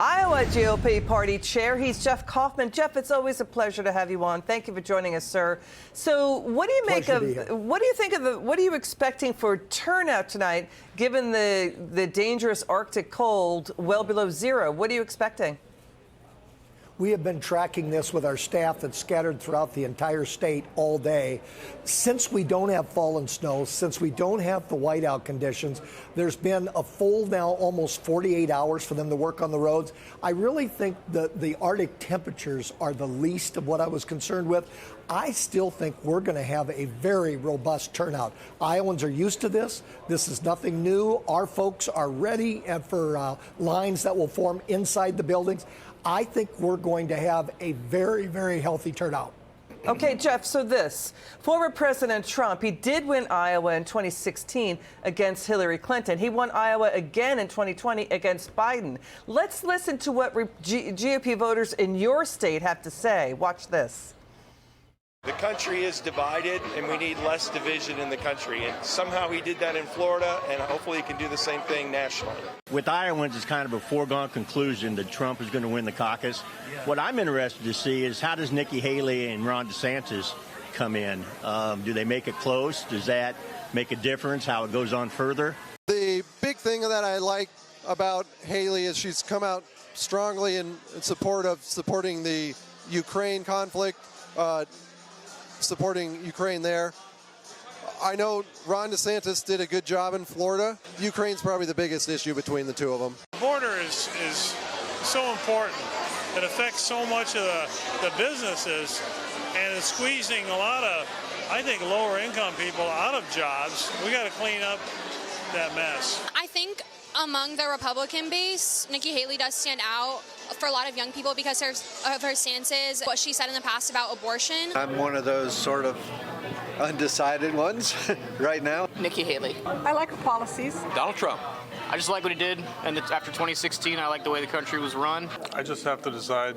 Iowa GOP party chair. He's Jeff Kauffmann. Jeff, it's always a pleasure to have you on. Thank you for joining us, sir. So what do you make of, what do you think of what are you expecting for turnout tonight, given the dangerous Arctic cold well below zero? What are you expecting? We have been tracking this with our staff that's scattered throughout the entire state all day. Since we don't have fallen snow, since we don't have the whiteout conditions, there's been a full now almost 48 hours for them to work on the roads. I really think the Arctic temperatures are the least of what I was concerned with. I still think we're going to have a very robust turnout. Iowans are used to this. This is nothing new. Our folks are ready for lines that will form inside the buildings. I think we're going to have a very, very healthy turnout. Okay, Jeff, so former President Trump, he did win Iowa in 2016 against Hillary Clinton. He won Iowa again in 2020 against Biden. Let's listen to what GOP voters in your state have to say. Watch this. The country is divided, and we need less division in the country. And somehow he did that in Florida, and hopefully he can do the same thing nationally. With Iowans, it's kind of a foregone conclusion that Trump is going to win the caucus. What I'm interested to see is how does Nikki Haley and Ron DeSantis come in? Do they make it close? Does that make a difference, how it goes on further? The big thing that I like about Haley is she's come out strongly in support of supporting the Ukraine conflict, supporting Ukraine there. I know Ron DeSantis did a good job in Florida. Ukraine's probably the biggest issue between the two of them. The border is so important. It affects so much of the businesses, and it's squeezing a lot of, I think, lower income people out of jobs. We got to clean up that mess. I think among the Republican base, Nikki Haley does stand out for a lot of young people because of her stances, what she said in the past about abortion. I'm one of those sort of undecided ones right now. Nikki Haley. I like her policies. Donald Trump. I just like what he did, and after 2016, I like the way the country was run. I just have to decide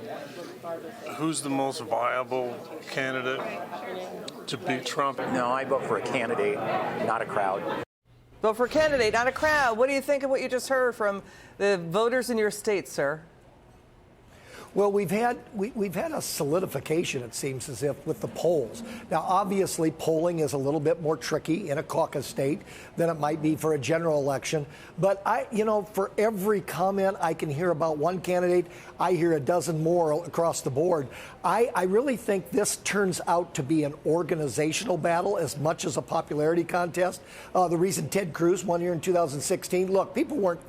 who's the most viable candidate to beat Trump. No, I vote for a candidate, not a crowd. Vote for a candidate, not a crowd. What do you think of what you just heard from the voters in your state, sir? Well, we've had a solidification, it seems as if, with the polls. Now, obviously, polling is a little bit more tricky in a caucus state than it might be for a general election. But for every comment I can hear about one candidate, I hear a dozen more across the board. I really think this turns out to be an organizational battle as much as a popularity contest. The reason Ted Cruz won here in 2016, look, people weren't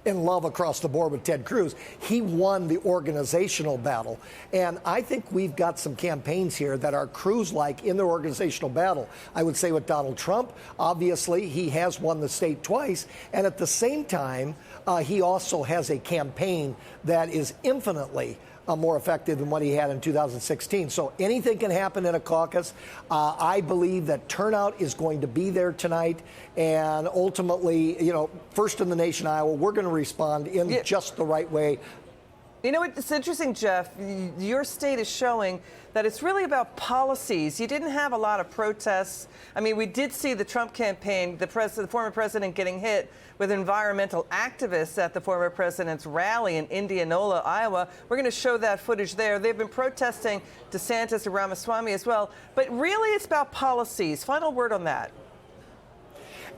in love across the board with Ted Cruz. He won the organizational battle. And I think we've got some campaigns here that are Cruz-like in their organizational battle. I would say with Donald Trump, obviously, he has won the state twice. And at the same time, he also has a campaign that is infinitely more effective than what he had in 2016. So anything can happen in a caucus. I believe that turnout is going to be there tonight. And ultimately, first in the nation, Iowa, we're going to respond in just the right way. You know what? It's interesting, Jeff. Your state is showing that it's really about policies. You didn't have a lot of protests. I mean, we did see the Trump campaign, the former president getting hit with environmental activists at the former president's rally in Indianola, Iowa. We're going to show that footage there. They've been protesting DeSantis and Ramaswamy as well. But really, it's about policies. Final word on that.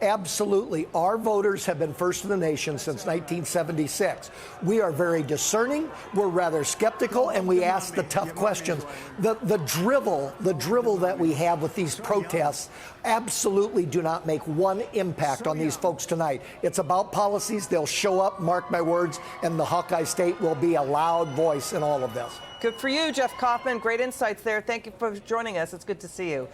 Absolutely. Our voters have been first in the nation since 1976. We are very discerning, we're rather skeptical, and we ask the tough questions. The drivel that we have with these protests absolutely do not make one impact on these folks tonight. It's about policies. They'll show up, mark my words, and the Hawkeye State will be a loud voice in all of this. Good for you, Jeff Kauffmann. Great insights there. Thank you for joining us. It's good to see you.